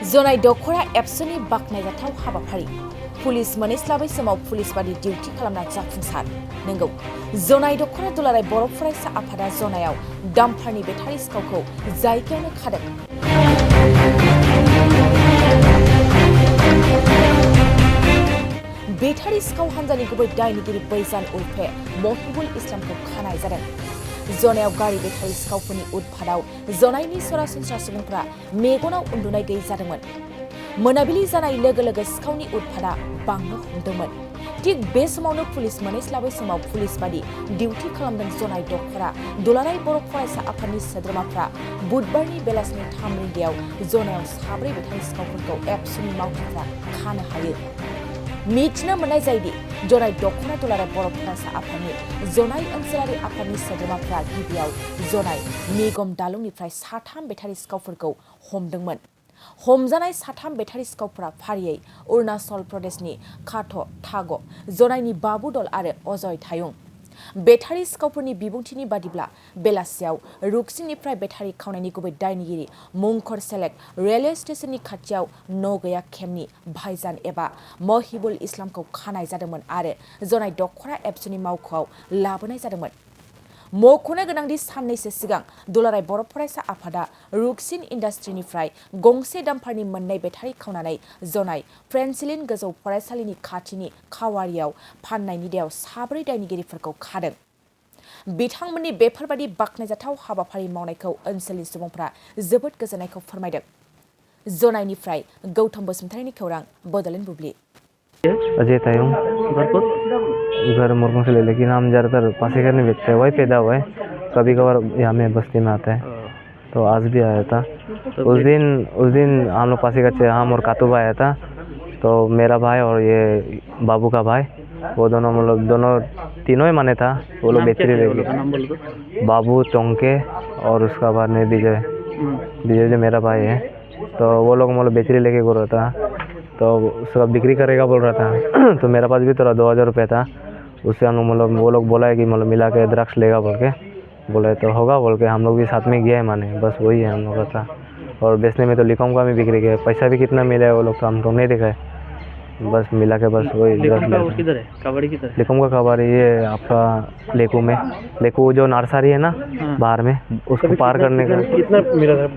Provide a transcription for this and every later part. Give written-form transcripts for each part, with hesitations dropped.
जनाय दखरा एबसुनि बाखनायजाथाव हाबाफारि पुलिस मोनैस्लाबै समाव पुलिस बादि डिउटि खालामना जाफुंसार नंगौ जनाय दखरा दुलाराय बर' फरायसा आफादा जनायाव डाम्पारनि बेटारि सिखावखौ जायगायावनो खादों। बेटारि सिखाव हान्जानि गुबै दायनिगिरि बैजान उर्फे महिबुल इस्लामखौ खानाय जादों। जनायाव गारि बेटारि सिखावफोरनि उदफादाव जनायनि सरासनस्रा सुबुंफ्रा मेगनाव उन्दुनाय गैयै जादोंमोन। मोनाबिलि जानाय लोगो लोगो सिखावनि उदफादा बांनो हमदोंमोन। थिग बे समावनो पुलिस मोनैस्लाबै समाव पुलिस बादि डिउटि खालामदों जनाय दखरा दुलाराय बर' फरायसा आफादनि सोद्रोमाफ्रा बुधबारनि बेलासिनि 3 रिंगायाव जनायाव साब्रै बेटारि सिखावफोरखौ एबसुनि मावथिफ्रा खानो हायो। मिथिनो मोननाय जायोदि जनाय दखरा दुलाराय बर' फरायसा आफादनि जनाय ओनसोलारि आफादनि सोद्रोमाफ्रा गिबियाव जनाय निगम दालुंनिफ्राय 3 बेटारि सिखावफोरखौ हमदोंमोन। हमजानाय 3 बेटारि सिखावफोरा फारियै अरुणाचल प्रदेशनि काथ' थाग' जनायनि बाबुदल आरो अजय थायुं। बेटारि सिखावफोरनि बिबुंथिनि बादिब्ला बेलासियाव रुक्सिनिफ्राय बेटारि खावनायनि गुबै दायनिगिरि मुंखर सेलेक रेलवे स्टेशननि खाथियाव न' गैया केम्पनि भाईजान एबा महिबुल इस्लामखौ खानाय जादोंमोन आरो जनाय दखरा एबसुनि मावख'आव लाबोनाय जादोंमोन। मख'नो गोनांदि साननैसो सिगां दुलाराय बर' फरायसा आफादा रुक्सिन इन्डास्ट्रिनिफ्राय गंसे डाम्पारनि 2 बेटारि खावनानै जनाय फ्रेन्सिलिन गोजौ फरायसालिनि खाथिनि खावारियाव फाननायनि दायाव 4 दायनिगिरिफोरखौ खादों। बिथांमोननि बेफोरबादि बाखनायजाथाव हाबाफारि मावनायखौ ओनसोलनि सुबुंफ्रा जोबोद गोजोननायखौ फोरमायदों। जनायनिफ्राय गौतम बसुमतारीनि खौरां बड'लेण्ड बुब्लि। अजय तायुं घर मुरमुर से ले, लेकिन हम ज़्यादातर पासीघर में बेचते हैं, वही पैदा हुआ है। कभी कभार यहाँ में बस्ती में आता है, तो आज भी आया था। उस दिन हम लोग पासीघर से हम और कातुबा आया था। तो मेरा भाई और ये बाबू का भाई, वो दोनों मतलब तीनों ही माने था। वो लोग बेचते रहे, बाबू टोंके और उसका बाद में विजय जो मेरा भाई है। तो वो लोग मतलब बेचरी लेके बोल रहा था, तो उसका बिक्री करेगा बोल रहा था। तो मेरे पास भी थोड़ा 2000 रुपये था। उससे हम मतलब वो लोग बोला है कि मतलब मिला के द्राक्ष लेगा बोल के बोले, तो होगा बोल के हम लोग भी साथ में गए है माने, बस वही है हम लोग का था। और बेचने में तो लिकोम का भी बिक्री गया, पैसा भी कितना मिला है वो लोग तो हमको नहीं दिखाए, बस मिला के बस वही लिकोम का कबाड़ी ये आपका लेकू में, लेकू जो नर्सरी है ना बाहर में, उसको पार करने का। कितना मिला था?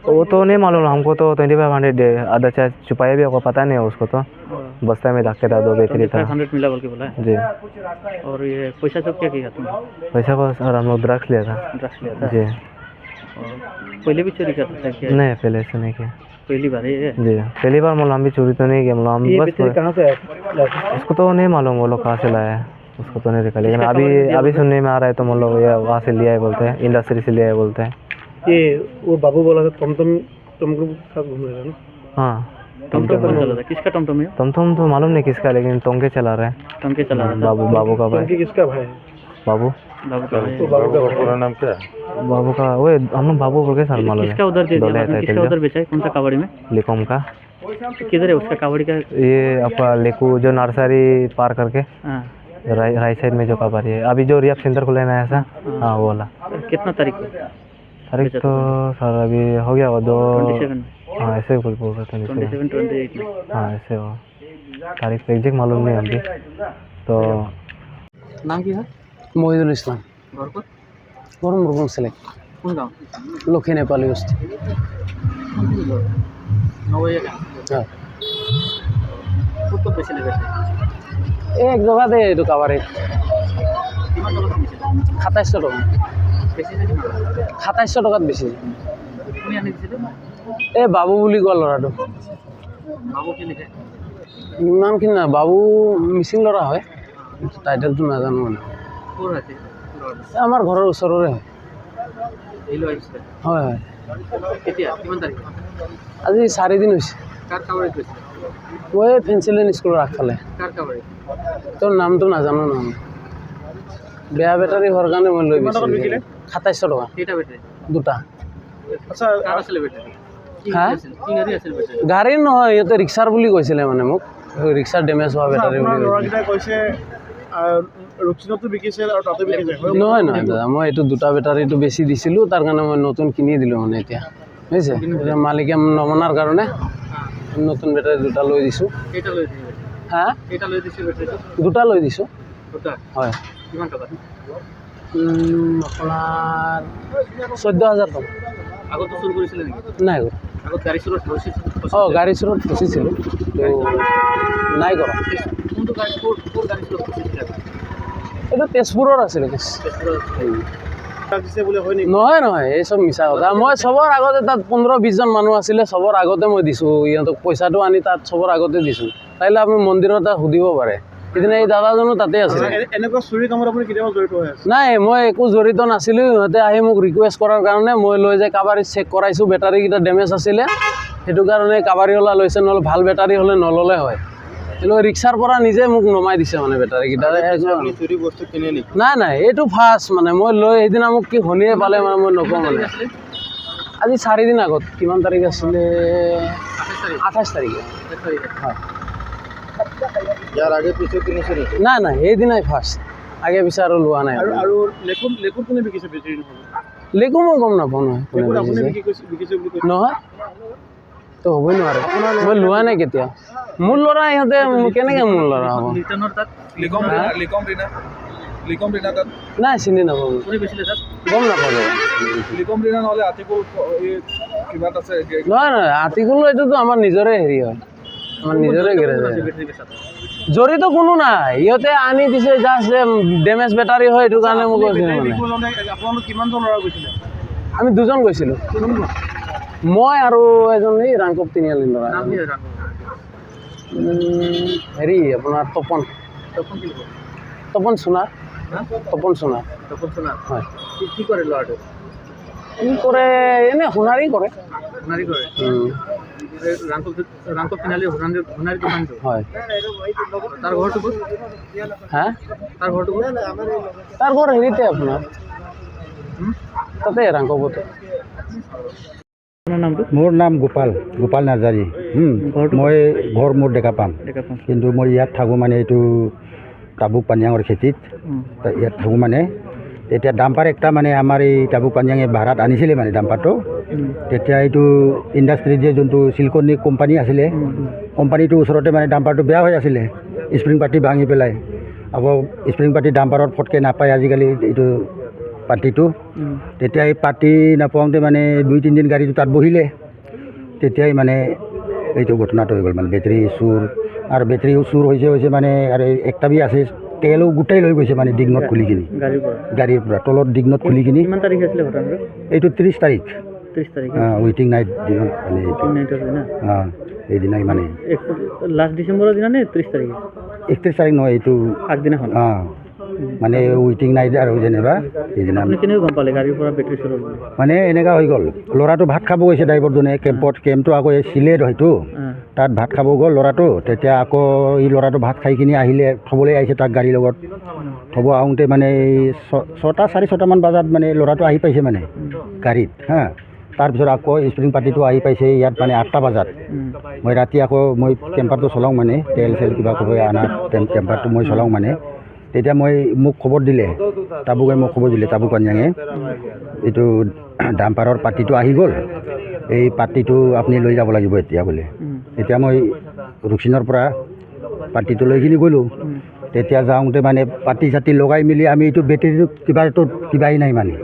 वो तो नहीं मालूम हमको, तो 2500 आधा चाय छुपाया भी होगा, पता नहीं है उसको। तो बस्ता में रखे था, 2 बेचरी था। 2500 मिला बोल के बोला है जी। और ये पैसा सब क्या किया तुमने? पैसा को सर हम लोग द्राक्ष लिया था। जी। और पहले भी चोरी करता था क्या? नहीं, पहले से नहीं किया, पहली बार है ये? जी पहली बार। मतलब हम भी चोरी तो नहीं किया, मतलब हम बस कहाँ से आया? उसको तो नहीं मालूम वो लोग कहाँ से लाया है, उसको तो नहीं देखा। लेकिन अभी सुनने में आ रहा है तो मतलब ये वहाँ से लिया है बोलते हैं, इंडस्ट्री से लिया है बोलते हैं। ये वो बाबू बोला था टमटम के साथ घूम रहा था ना? हाँ, टमटम चला था। किसका टमटम है? टमटम तो मालूम नहीं किसका, लेकिन टोंके चला रहे हैं। टमके चला रहा था। बाबू का भाई। किसका भाई है? बाबू का पूरा नाम क्या है? बाबू का वो हम लोग बाबू बोल के सर मालूम है। किसका उधर दे दिया? किसका उधर बेचा है? कौन सा कावड़ी में? लिकोम का। किधर है उसका कावड़ी का? ये आपका लेकू जो नर्सरी पार करके राइट साइड में जो कावड़ी है, अभी जो रियाब सेंटर को लेना है ऐसा। हाँ वो वाला। कितना तारीख को? तारीख तो सर अभी हो गया वो 27। हाँ ऐसे कुछ बोल रहे थे। 27, 28 में। हाँ ऐसे हो, तारीख तो एग्जैक्ट मालूम नहीं अभी। तो नाम क्या है? मोहिदुल इस्लाम। घर पर? घर मुरमुर से कौन गाँव? लखी नेपाली बस्ती। हाँ কত বেশি লেগেছে? এক জেগাতে এইটো কাবাৰে কিমান টকা দিছিলে? 2700 টকা। বেছি যে কিমান? 2700 টকাত বেছি। কোনে আনি দিছিলে? এই বাবু বুলি কোৱা ল'ৰাটো। বাবু কি লিখে? নামখিনি না, বাবু মিচিং ল'ৰা হয়, টাইটেলটো নাজানো মানে। ক'ৰ আছে? আমাৰ ঘৰৰ ওচৰৰে হয়। এই লৈ আহিছিলে? হয় হয়। কেতিয়া? কিমান তাৰিখ? আজি 4 দিন হৈছে। কাৰ কাবাৰীত গৈছিলে? মই ফেঞ্চিলিন স্কুলৰ আগফালে। কাৰ কাবাৰী? তোৰ নামটো নাজানো নহয়। বেয়া বেটাৰী হোৱাৰ কাৰণে মই লৈ গৈছিলোঁ। 2700 টকা। কেইটা বেটাৰী? দুটা। আচ্ছা, কাৰ আছিলে বেটাৰী? হা? কি গাড়ী আছিল বেটাৰী? গাড়ীৰ নহয়, ইহঁতে ৰিক্সাৰ বুলি কৈছিলে মানে মোক। ৰিক্সাৰ ডেমেজ হোৱা বেটাৰী বুলি কৈছে ৰূপচিনতো বিকিছিল আৰু তাতে বিকিছে। নহয় নহয় দাদা, মই এইটো দুটা বেটাৰীটো বেছি দিছিলোঁ, তাৰ কাৰণে মই নতুন কিনি দিলোঁ মানে এতিয়া। বুজিছে এতিয়া মালিকে নমনাৰ কাৰণে নতুন বেটাৰী দুটা লৈ দিছোঁ হা দুটা লৈ দিছোঁ হয় আপোনাৰ 14,000 টকা নাই কৰা গাড়ী চোৰত ফচিছিলোঁ নাই কৰা এইটো তেজপুৰৰ আছিলে নহয় নহয় এই চব মিছা কথা মই চবৰ আগতে তাত 15-20 জন মানুহ আছিলে চবৰ আগতে মই দিছোঁ ইহঁতক পইচাটো আনি তাত চবৰ আগতে দিছোঁ পাৰিলে আপুনি মন্দিৰৰ তাত সুধিব পাৰে সিদিনা এই দাদাজনো তাতে আছিলে এনেকুৱা চুৰি কামত আপুনি কেতিয়াবা জড়িত হৈ আছে নাই মই একো জড়িত নাছিলোঁ সিহঁতে আহি মোক ৰিকুৱেষ্ট কৰাৰ কাৰণে মই লৈ যাই কাবাৰী চেক কৰাইছোঁ বেটাৰীকেইটা ডেমেজ আছিলে সেইটো কাৰণে কাবাৰীৱালা লৈছে নহ'লে ভাল বেটাৰী হ'লে নল'লে হয় কিন্তু ৰিক্সাৰ পৰা নিজে মোক নমাই দিছে মানে বেটাৰীকেইটা নাই নাই এইটো ফাৰ্ষ্ট মানে মই লৈ সেইদিনা মোক কি শুনিয়ে পালে মানে মই নকওঁ মানে আজি 4 দিন আগত কিমান তাৰিখ আছিলে 28 তাৰিখে হয় ইয়াৰ আগে পিছে কিনিছে নেকি নাই নাই সেইদিনাই ফাৰ্ষ্ট আগে পিছে আৰু লোৱা নাই আৰু লেকুৰ কোনে বিকিছে বেটাৰী লেকো মই গম নাপাওঁ নহয় আপুনি বিকিছে বুলি কৈছে নহয় তো হ'বই নোৱাৰে মই লোৱা নাই কেতিয়া মোৰ ল'ৰা ইহঁতে কেনেকৈ মোৰ ল'ৰা হ'ব নাই চিনি নাপাওঁ গম নাপাওঁ নহয় নহয় আৰ্টিকুল এইটোতো আমাৰ নিজৰে হেৰি হয় আমাৰ নিজৰে গেৰেজ জড়িত কোনো নাই ইহঁতে আনি দিছে জাষ্ট ডেমেজ বেটাৰী হয় এইটো কাৰণে মোক কৈছে আমি 2 জন গৈছিলোঁ মই আৰু এজন এই ৰাংকপ তিনিআলিৰ ল'ৰা হেৰি আপোনাৰ তপন সোণাৰ হয় কি কৰে ল'ৰাটো কি কৰে এনে সোণাৰী কৰে ৰাংকপ তিনিআলি সোণাৰী দোকানটো হয় তাৰ ঘৰটো ক'ত হা তাৰ ঘৰ হেৰিতে আপোনাৰ তাতে ৰাংকপতে মোৰ নাম গোপাল নাৰ্জাৰী মই ঘৰ মোৰ ডেকা পাম কিন্তু মই ইয়াত থাকোঁ মানে এইটো টাবুক পানীয়াঙৰ খেতিত ইয়াত থাকোঁ মানে তেতিয়া ডাম্পাৰ একটা মানে আমাৰ এই টাবুক পানীয়াঙে ভাড়াত আনিছিলে মানে ডাম্পাৰটো তেতিয়া এইটো ইণ্ডাষ্ট্ৰী যে যোনটো চিলকনি কোম্পানী আছিলে কোম্পানীটোৰ ওচৰতে মানে ডাম্পাৰটো বেয়া হৈ আছিলে স্প্ৰিং পাতি ভাঙি পেলাই আকৌ স্প্ৰিং পাতি ডাম্পাৰত ফটকৈ নাপায় আজিকালি এইটো পাতিটো তেতিয়া এই পাতি নাপাওঁতে মানে 2-3 দিন গাড়ীটো তাত বহিলে তেতিয়াই মানে এইটো ঘটনাটো হৈ গ'ল মানে বেটাৰী চুৰ আৰু বেটাৰীও চুৰ হৈছে মানে আৰু একটা বি আছে তেলো গোটাই লৈ গৈছে মানে ডিগনত খুলি কিনি গাড়ীৰ পৰা তলত ডিগনত খুলি কিনি এইটো 30 তাৰিখ ৱেইটিং নাইট দিনত মানে এইদিনাই মানে লাষ্ট ডিচেম্বৰৰ দিনা নে 30 তাৰিখে 31 তাৰিখ নহয় এইটো আগদিনাখন মানে ৱেইটিং নাইট আৰু যেনিবা সেইদিনা কেনেকৈ গম পালে গাড়ীৰ পৰা বেটাৰী চুৰ হ'ল মানে এনেকুৱা হৈ গ'ল ল'ৰাটো ভাত খাব গৈছে ড্ৰাইভাৰজনে কেম্পটো আকৌ চিলেট হয়তো তাত ভাত খাব গ'ল ল'ৰাটো তেতিয়া আকৌ এই ল'ৰাটো ভাত খাই কিনি আহিলে থ'বলৈ আহিছে তাক গাড়ীৰ লগত থ'ব আহোঁতে মানে 6:30 মান বজাত মানে ল'ৰাটো আহি পাইছে মানে গাড়ীত তাৰপিছত আকৌ স্প্ৰিং পাৰ্টিটো আহি পাইছে ইয়াত মানে 8টা বজাত মই ৰাতি আকৌ মই টেম্পাৰটো চলাওঁ মানে তেল কিবা কৰি অনা টেম্পাৰটো মই চলাওঁ মানে তেতিয়া মোক খবৰ দিলে টাবুকে মোক খবৰ দিলে টাবুক পানীয়াঙে এইটো ডাম্পাৰৰ পাতিটো আহি গ'ল এই পাতিটো আপুনি লৈ যাব লাগিব এতিয়া বোলে তেতিয়া মই ৰুকচিনৰ পৰা পাতিটো লৈ কিনি গ'লোঁ তেতিয়া যাওঁতে মানে পাতি চাতি লগাই মেলি আমি এইটো বেটেৰীটো কিবাই নাই মানে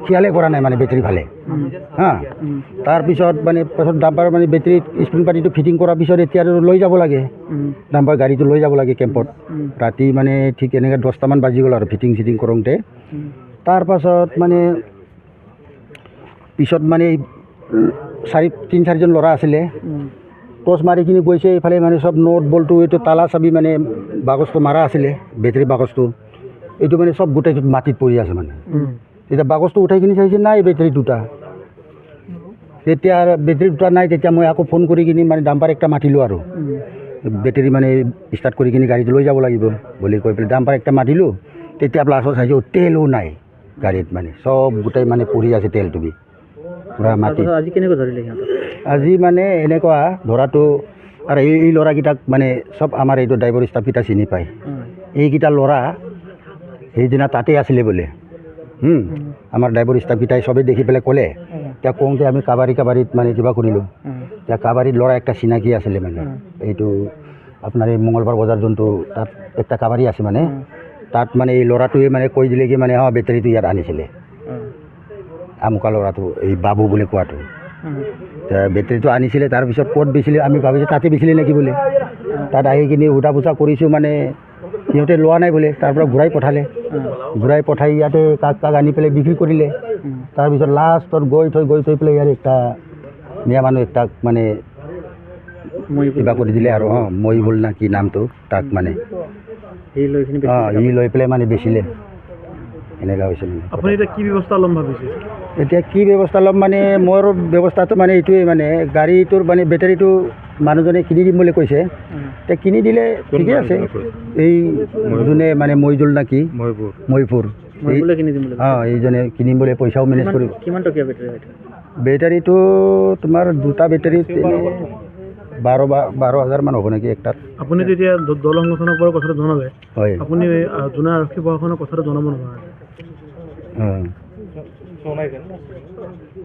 খিয়ালে কৰা নাই মানে বেটেৰী ভালে তাৰপিছত মানে পাছত ডাম্পাৰ মানে বেটেৰী স্প্ৰিং পাতিটো ফিটিং কৰাৰ পিছত এতিয়া লৈ যাব লাগে ডাম্পাৰ গাড়ীটো লৈ যাব লাগে কেম্পত ৰাতি মানে ঠিক এনেকৈ 10টামান বাজি গ'ল আৰু ফিটিং কৰোঁতে তাৰপাছত মানে পিছত মানে 3-4জন ল'ৰা আছিলে টৰ্চ মাৰি কিনি গৈছে এইফালে মানে চব নোট বলটো এইটো তালা চাবি মানে বাকচটো মাৰা আছিলে বেটেৰী বাকচটো এইটো মানে চব গোটেই মাটিত পৰি আছে মানে তেতিয়া বাকচটো উঠাই কিনি চাইছে নাই বেটেৰী দুটা তেতিয়া বেটেৰী দুটা নাই তেতিয়া মই আকৌ ফোন কৰি কিনি মানে ডাম্পাৰ একটা মাতিলোঁ আৰু বেটেৰী মানে ষ্টাৰ্ট কৰি কিনি গাড়ীটো লৈ যাব লাগিব বুলি কৈ পেলাই ডাম্পাৰ একটা মাতিলোঁ তেতিয়া প্লাছত চাইছোঁ তেলো নাই গাড়ীত মানে চব গোটেই মানে পৰি আছে তেলটো পূৰা মাটি আজি কেনেকৈ ধৰিলে সিহঁতক আজি মানে এনেকুৱা ধৰাটো আৰু এই ল'ৰাকেইটাক মানে চব আমাৰ এইটো ড্ৰাইভাৰ ষ্টাফকেইটা চিনি পায় এইকেইটা ল'ৰা সেইদিনা তাতেই আছিলে বোলে আমাৰ ড্ৰাইভাৰ ষ্টাফকেইটাই চবেই দেখি পেলাই ক'লে এতিয়া কওঁতে আমি কাবাৰীত মানে কিবা কৰিলোঁ এতিয়া কাবাৰীত ল'ৰা একটা চিনাকি আছিলে মানে এইটো আপোনাৰ এই মঙলবাৰ বজাৰ যোনটো তাত একটা কাবাৰী আছে মানে তাত মানে এই ল'ৰাটোৱে মানে কৈ দিলে কি মানে বেটাৰীটো ইয়াত আনিছিলে আমুকা ল'ৰাটো এই বাবু বুলি কোৱাটো বেটাৰীটো আনিছিলে তাৰপিছত ক'ত বেচিলে আমি ভাবিছোঁ তাতে বেচিলে নেকি বোলে তাত আহি কিনি সোধা পোছা কৰিছোঁ মানে সিহঁতে লোৱা নাই বোলে তাৰপৰা ঘূৰাই পঠাই ইয়াতে কাক আনি পেলাই বিক্ৰী কৰিলে তাৰপিছত লাষ্টত গৈ থৈ পেলাই ইয়াৰ একটা মিয়া মানুহ একটাক মানে কিবা কৰি দিলে আৰু মহিবুল না কি নামটো তাক মানে সি লৈ পেলাই মানে বেচিলে এনেকুৱা হৈছে মানে আপুনি এতিয়া কি ব্যৱস্থা ল'ম ভাবিছে এতিয়া কি ব্যৱস্থা ল'ম মানে মোৰ ব্যৱস্থাটো মানে এইটোৱে মানে গাড়ীটোৰ মানে বেটাৰীটো মানুহজনে কিনি দিম বুলি কৈছে এতিয়া কিনি দিলে ঠিকে আছে এই যোনে মানে মহিজুল না কি মহিপুৰ এইজনে কিনিম বুলি পইচাও মেনেজ কৰিব কিমান টকীয়া বেটাৰী বেটাৰীটো তোমাৰ দুটা বেটাৰী 12,000 মান হ'ব নেকি একটাত আপুনি যেতিয়া দল সংগঠনৰ পৰা কথাটো জনালে হয় আপুনি জোনাই আৰক্ষী প্ৰশাসনৰ কথাটো জনাব নোৱাৰে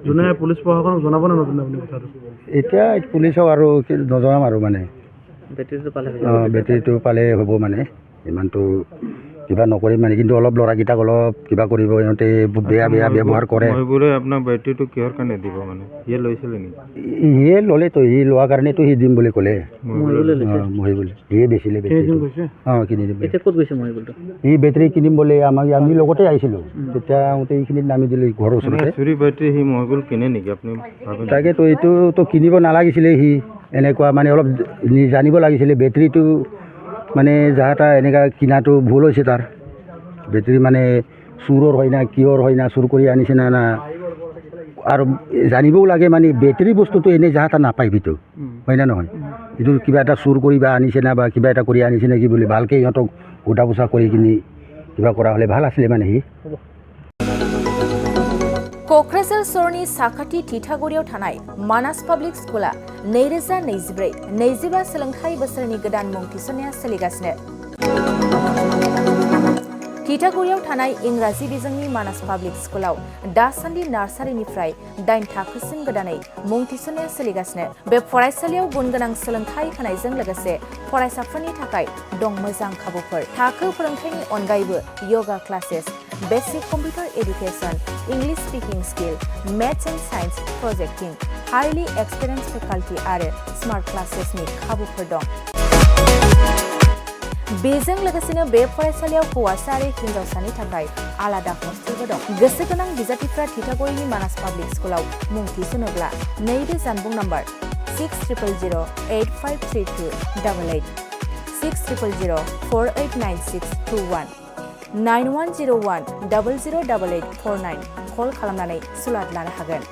জোনাই পুলিচ প্ৰশাসনক জনাব নে নজনাই আপুনি কথাটো এতিয়া পুলিচক আৰু নজনাম আৰু মানে বেটাৰীটো পালে হ'ব মানে ইমানটো কিবা নকৰিম মানে কিন্তু অলপ ল'ৰাকেইটাক অলপ কিবা কৰিব সিহঁতে বেয়া ব্যৱহাৰ কৰে আপোনাৰ বেটাৰীটো কিহৰ কাৰণে দিব মানে ইয়ে লৈছিলে নেকি সিয়ে ল'লেতো সি লোৱাৰ কাৰণেতো সি দিম বুলি ক'লে মহিবুল সিয়ে বেচিলে কিনি দিম সি বেটাৰী কিনিম বুলি আমি লগতে আহিছিলোঁ তেতিয়া আহোঁতে এইখিনিত নামি দিলোঁ ঘৰৰ ওচৰতে চুৰি বেটাৰী সি মহিবুল কিনে নেকি আপুনি তাকেতো এইটোতো কিনিব নালাগিছিলে সি এনেকুৱা মানে অলপ জানিব লাগিছিলে বেটাৰীটো মানে যাহা এনেকুৱা কিনাটো ভুল হৈছে তাৰ বেটাৰী মানে চুৰৰ হয় না কিহৰ হয় না চুৰ কৰি আনিছে না আৰু জানিবও লাগে মানে বেটাৰী বস্তুটো এনেই যাহা নাপায় ভিতৰত হয় না নহয় এইটো কিবা এটা চুৰ কৰি বা আনিছে না বা কিবা এটা কৰি আনিছে নেকি বুলি ভালকৈ সিহঁতক সোধা পোছা কৰি কিনি কিবা কৰা হ'লে ভাল আছিলে মানে সি क'क्राझार सरनि साखाथि थिथागुरियाव थानाय मानास पाब्लिक स्कुला 2024-25 सोलोंथाइ बोसोरनि गोदान मुं थिसननाया सोलिगासिनो। थिथागुरियाव थानाय इंराजि बिजोंनि मानास पाब्लिक स्कुलाव दासान्दि नार्सारिनिफ्राय 8 थाखोसिम गोदानै मुं थिसननाया सोलिगासिनो। बे फरायसालियाव गुनगोनां सोलोंथाइ होनायजों लोगोसे फरायसाफोरनि थाखाय दं मोजां खाबुफोर। थाखो फोरोंथायनि अनगायैबो yoga classes, basic computer education, English speaking skill, maths and science projecting, highly experience faculty आरो स्मार्ट क्लासेसनि खाबुफोर दं। बेजों लोगोसेनो बे फरायसालियाव हौवासा आरो हिन्जावसानि थाखाय आलादा हस्टेलबो दं। गोसो गोनां बिजाथिफ्रा थिथागुरिनि मानास पाब्लिक स्कुलाव मुं थिसनोब्ला नैबे जानबुं नम्बर 6000853288 6000489621 9101 008849 कल खालामनानै सुलाद लानो हागोन।